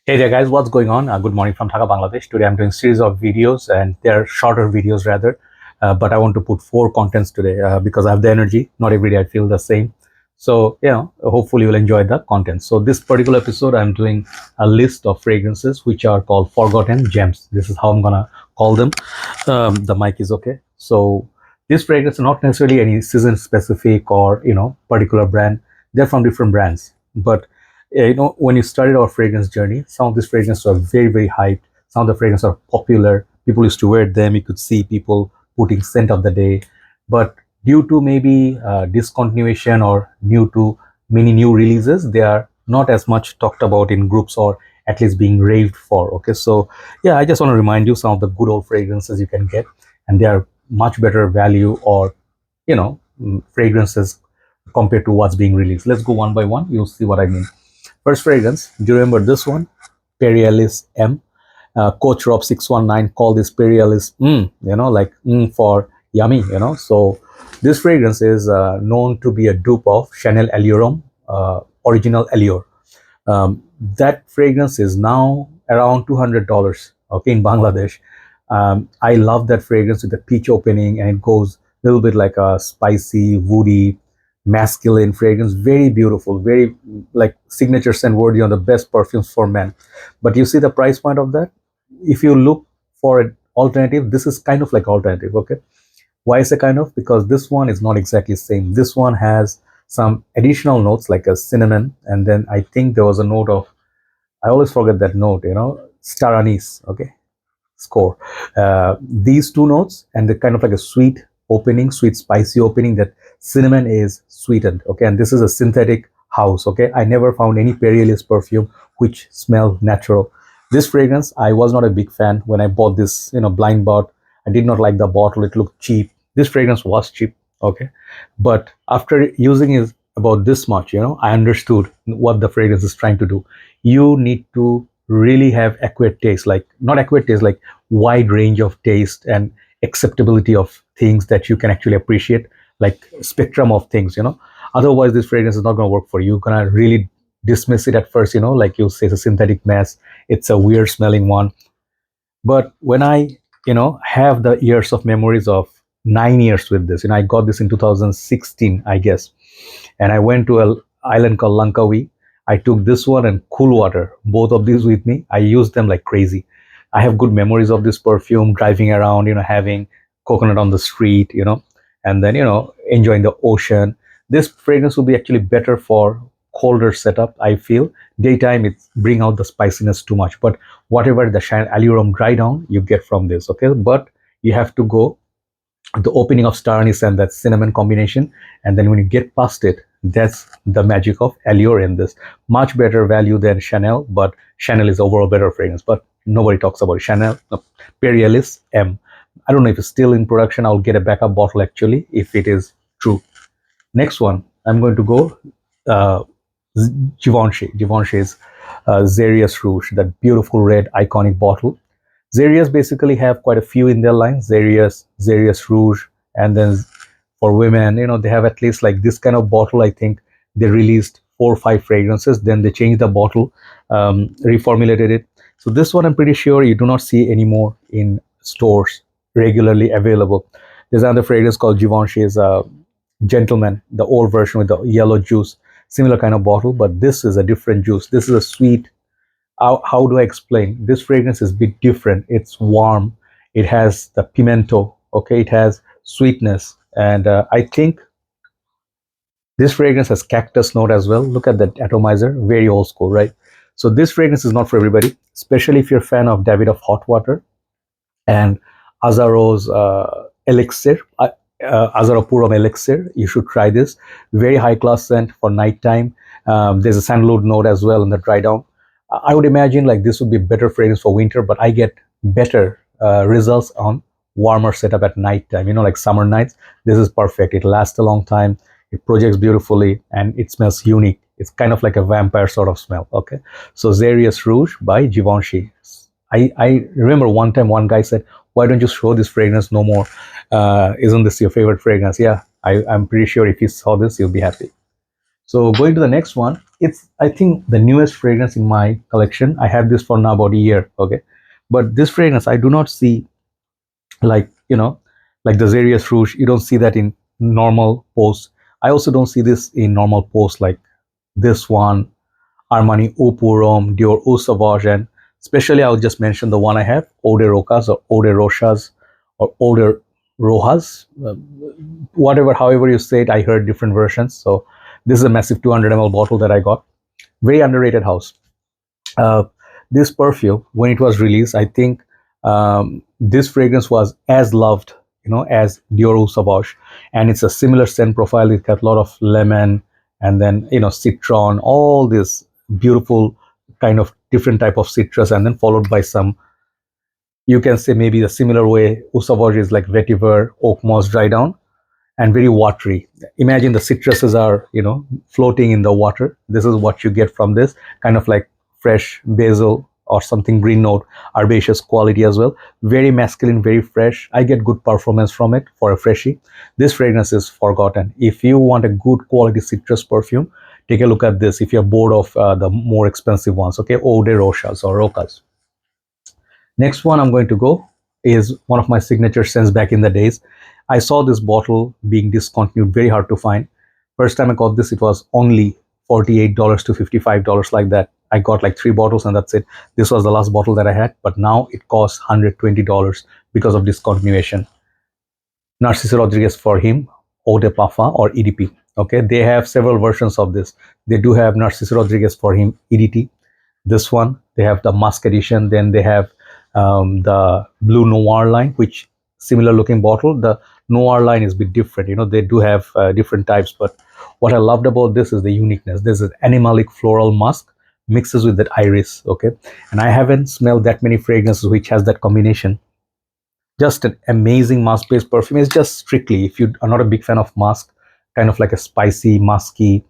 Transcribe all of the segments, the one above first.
Hey there guys, what's going on? Good morning from Dhaka, Bangladesh. Today I'm doing series of videos and they're shorter videos rather, but I want to put 4 contents today because I have the energy. Not every day I feel the same. So, hopefully you'll enjoy the content. So this particular episode, I'm doing a list of fragrances which are called Forgotten Gems. This is how I'm gonna call them. The mic is okay. So these fragrances are not necessarily any season specific or, particular brand. They're from different brands. But when you started our fragrance journey, some of these fragrances are very, very hyped. Some of the fragrances are popular. People used to wear them. You could see people putting scent of the day. But due to maybe discontinuation or due to many new releases, they are not as much talked about in groups or at least being raved for. Okay, so yeah, I just want to remind you some of the good old fragrances you can get, and they are much better value or fragrances compared to what's being released. Let's go one by one. You'll see what I mean. First fragrance, do you remember this one? Perialism M. Coach Rob 619 called this Perialism for yummy, So this fragrance is known to be a dupe of Chanel Allure, original Allure. That fragrance is now around $200, okay, in Bangladesh. I love that fragrance with the peach opening, and it goes a little bit like a spicy, woody, masculine fragrance. Very beautiful, very like signature scent worthy on the best perfumes for men. But you see the price point of that? If you look for an alternative, this is kind of like alternative, okay? Why is it kind of? Because this one is not exactly the same. This one has some additional notes like a cinnamon, and then I think there was a note of, I always forget that note, star anise, okay? Score. These two notes, and the kind of like a sweet opening, sweet spicy opening, that cinnamon is sweetened, okay? And this is a synthetic house, okay? I never found any Perialism perfume which smelled natural. This fragrance, I was not a big fan when I bought this, blind bought. I did not like the bottle. It looked cheap. This fragrance was cheap, okay? But after using it about this much, I understood what the fragrance is trying to do. You need to really have accurate taste, like not accurate taste, like wide range of taste and acceptability of things that you can actually appreciate, like spectrum of things. Otherwise this fragrance is not going to work for you. You're gonna really dismiss it at first, like you say, it's a synthetic mess, it's a weird smelling one. But when I have the years of memories of 9 years with this, I got this in 2016, I guess, and I went to an island called Langkawi. I took this one and Cool Water, both of these with me. I used them like crazy. I have good memories of this perfume, driving around, having coconut on the street, and then, enjoying the ocean. This fragrance will be actually better for colder setup, I feel. Daytime, it bring out the spiciness too much, but whatever the Chanel Allure dry down, you get from this, okay? But you have to go the opening of star anise and that cinnamon combination, and then when you get past it, that's the magic of Allure in this. Much better value than Chanel, but Chanel is overall better fragrance, but nobody talks about it. Chanel, no. Perialism M. I don't know if it's still in production. I'll get a backup bottle actually if it is true. Next one, I'm going to go Givenchy. Givenchy's Xeryus Rouge, that beautiful red iconic bottle. Xeryus basically have quite a few in their line. Xeryus Rouge, and then for women, they have at least like this kind of bottle. I think they released 4 or 5 fragrances, then they changed the bottle, reformulated it. So this one I'm pretty sure you do not see anymore in stores regularly available. There's another fragrance called Givenchy's Gentleman, the old version with the yellow juice, similar kind of bottle, but this is a different juice. This is a sweet, how do I explain? This fragrance is a bit different. It's warm. It has the pimento, okay? It has sweetness, and I think this fragrance has cactus note as well. Look at that atomizer, very old school, right? So this fragrance is not for everybody, especially if you're a fan of David of Hot Water and Azaro's Elixir, Azaro Puram Elixir. You should try this. Very high class scent for nighttime. There's a sandalwood note as well in the dry down. I would imagine like this would be better fragrance for winter, but I get better results on warmer setup at night time, like summer nights. This is perfect. It lasts a long time, it projects beautifully, and it smells unique. It's kind of like a vampire sort of smell, okay? So Xeryus Rouge by Givenchy. I remember one time one guy said, why don't you show this fragrance no more? Isn't this your favorite fragrance? Yeah, I'm pretty sure if you saw this, you'll be happy. So going to the next one, it's, I think, the newest fragrance in my collection. I have this for now about a year, okay? But this fragrance, I do not see, like, like the Xeryus Rouge. You don't see that in normal posts. I also don't see this in normal posts like this one, Armani Eau Pour Homme, Dior Sauvage, and especially I'll just mention the one I have, Eau De Rochas or Eau De Rochas or Eau De Rojas, whatever, however you say it. I heard different versions. So this is a massive 200 ml bottle that I got. Very underrated house. Uh, this perfume, when it was released, I think this fragrance was as loved, as Dior Sauvage, and it's a similar scent profile. It got a lot of lemon, and then citron, all this beautiful kind of different type of citrus, and then followed by some, you can say maybe the similar way Eau Sauvage is like vetiver, oak moss, dry down, and very watery. Imagine the citruses are, floating in the water. This is what you get from this, kind of like fresh basil or something green note, herbaceous quality as well. Very masculine, very fresh. I get good performance from it for a freshie. This fragrance is forgotten. If you want a good quality citrus perfume, take a look at this. If you're bored of the more expensive ones, okay, Eau de Rochas or Rocas. Next one I'm going to go is one of my signature scents back in the days. I saw this bottle being discontinued, very hard to find. First time I got this, it was only $48 to $55 like that. I got like 3 bottles and that's it. This was the last bottle that I had, but now it costs $120 because of discontinuation. Narciso Rodriguez for him, Eau de Parfum or EDP. Okay, they have several versions of this. They do have Narciso Rodriguez for him EDT. This one, they have the Musk edition. Then they have the Blue Noir line, which similar looking bottle. The Noir line is a bit different. They do have different types, but what I loved about this is the uniqueness. This is animalic floral musk mixes with that iris. Okay, and I haven't smelled that many fragrances which has that combination. Just an amazing musk based perfume. It's just strictly, if you are not a big fan of musk, kind of like a spicy, musky,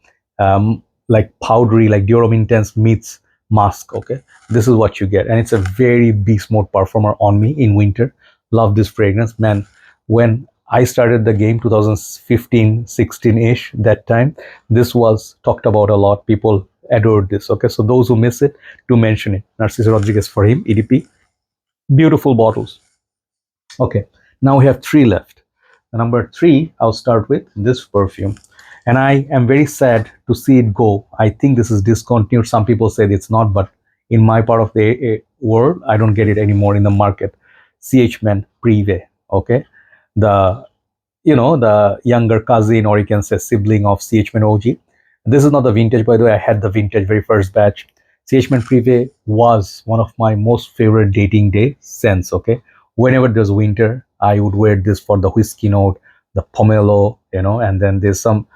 like powdery, like Dior Intense meets musk. Okay, this is what you get, and it's a very beast mode perfumer on me in winter. Love this fragrance, man. When I started the game 2015 16 ish, that time this was talked about a lot. People adored this. Okay, so those who miss it, to mention it. Narciso Rodriguez for him, EDP. Beautiful bottles. Okay, now we have 3 left. The number 3, I'll start with this perfume. And I am very sad to see it go. I think this is discontinued. Some people say it's not, but in my part of the world, I don't get it anymore in the market. Men Prive, okay? The, the younger cousin, or you can say sibling of Men OG. This is not the vintage, by the way. I had the vintage very first batch. Men Prive was one of my most favorite dating day scents, okay? Whenever there's winter, I would wear this for the whiskey note, the pomelo, and then there's some,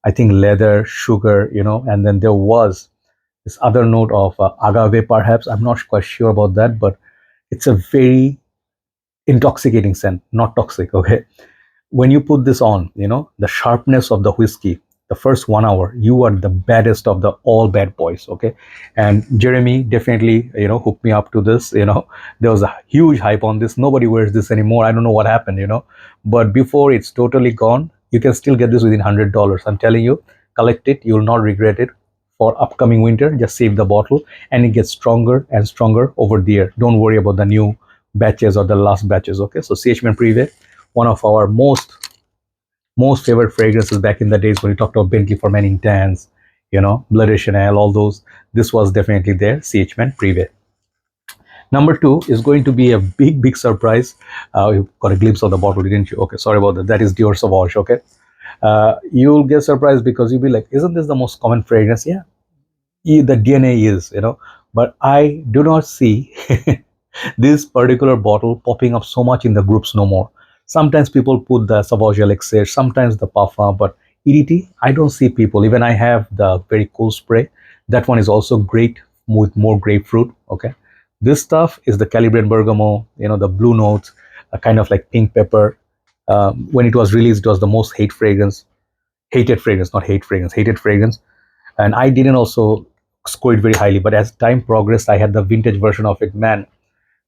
I think, leather, sugar, and then there was this other note of agave, perhaps. I'm not quite sure about that, but it's a very intoxicating scent, not toxic, okay? When you put this on, the sharpness of the whiskey, the first 1 hour, you are the baddest of the all bad boys, okay? And Jeremy definitely, hooked me up to this. There was a huge hype on this. Nobody wears this anymore. I don't know what happened, but before it's totally gone, you can still get this within $100. I'm telling you, collect it. You will not regret it. For upcoming winter, just save the bottle, and it gets stronger and stronger over the year. Don't worry about the new batches or the last batches, okay? So Men Prive, one of our most favorite fragrances back in the days when we talked about Bentley for Men Intense, Blood de Chanel, all those. This was definitely there, Men Prive. Number 2 is going to be a big surprise. You got a glimpse of the bottle, didn't you? Okay, sorry about that. That is Dior Sauvage, okay? You'll get surprised because you'll be like, isn't this the most common fragrance? Yeah, the DNA is, but I do not see this particular bottle popping up so much in the groups no more. Sometimes people put the Sauvage Elixir, sometimes the Parfum, but EDT, I don't see people. Even I have the very cool spray. That one is also great with more grapefruit, okay? This stuff is the Calibre Bergamo, the blue notes, kind of like pink pepper. When it was released, it was the most hated fragrance, not hate fragrance, hated fragrance. And I didn't also score it very highly, but as time progressed, I had the vintage version of it. Man,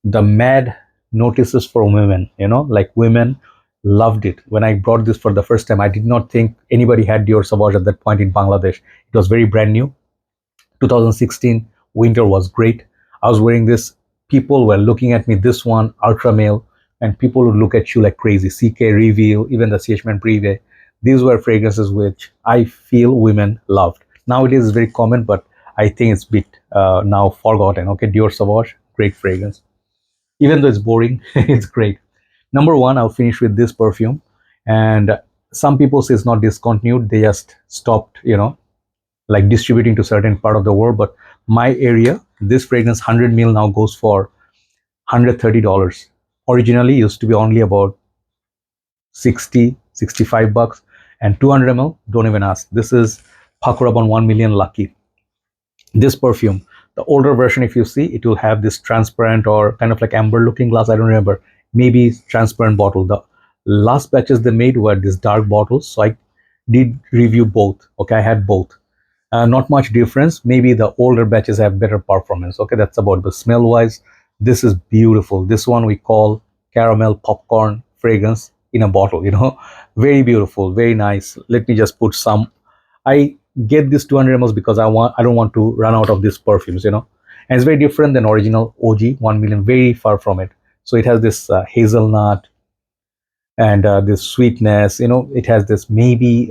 the mad notices for women, like women loved it. When I brought this for the first time, I did not think anybody had Dior Sauvage at that point in Bangladesh. It was very brand new. 2016 winter was great. I was wearing this. People were looking at me. This one, ultra male, and people would look at you like crazy. CK Reveal, even the Men Prive. These were fragrances which I feel women loved. Nowadays it's very common, but I think it's a bit now forgotten. Okay, Dior Sauvage, great fragrance. Even though it's boring, it's great. Number one, I'll finish with this perfume, and some people say it's not discontinued. They just stopped, like distributing to certain part of the world. But my area, this fragrance 100 ml now goes for $130. Originally used to be only about 60-65 bucks, and 200 ml, don't even ask. This is Paco Rabanne 1 million Lucky. This perfume, the older version, if you see, it will have this transparent or kind of like amber looking glass. I don't remember, maybe transparent bottle. The last batches they made were these dark bottles, so I did review both. Okay, I had both. Not much difference. Maybe the older batches have better performance. Okay, that's about the smell wise. This is beautiful. This one we call caramel popcorn fragrance in a bottle, very beautiful, very nice. Let me just put some. I get this 200 ml because I don't want to run out of these perfumes, and it's very different than original OG 1 million, very far from it. So it has this hazelnut and this sweetness, it has this maybe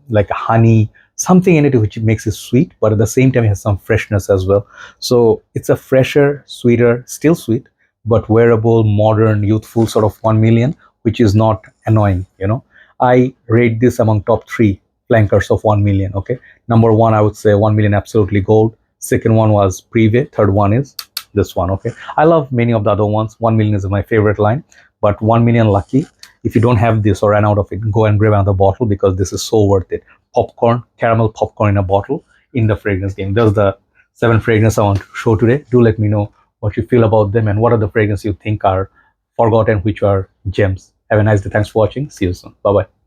like a honey, something in it which makes it sweet, but at the same time it has some freshness as well. So it's a fresher, sweeter, still sweet, but wearable, modern, youthful sort of 1 million, which is not annoying. I rate this among top 3 flankers of 1 million. Okay, number 1, I would say 1 million absolutely gold. Second one was Prive. Third one is this one. Okay, I love many of the other ones. 1 million is my favorite line, but 1 million Lucky, if you don't have this or ran out of it, go and grab another bottle because this is so worth it. Popcorn, caramel popcorn in a bottle in the fragrance game. Those are the 7 fragrances I want to show today. Do let me know what you feel about them and what are the fragrances you think are forgotten, which are gems. Have a nice day. Thanks for watching. See you soon. Bye bye.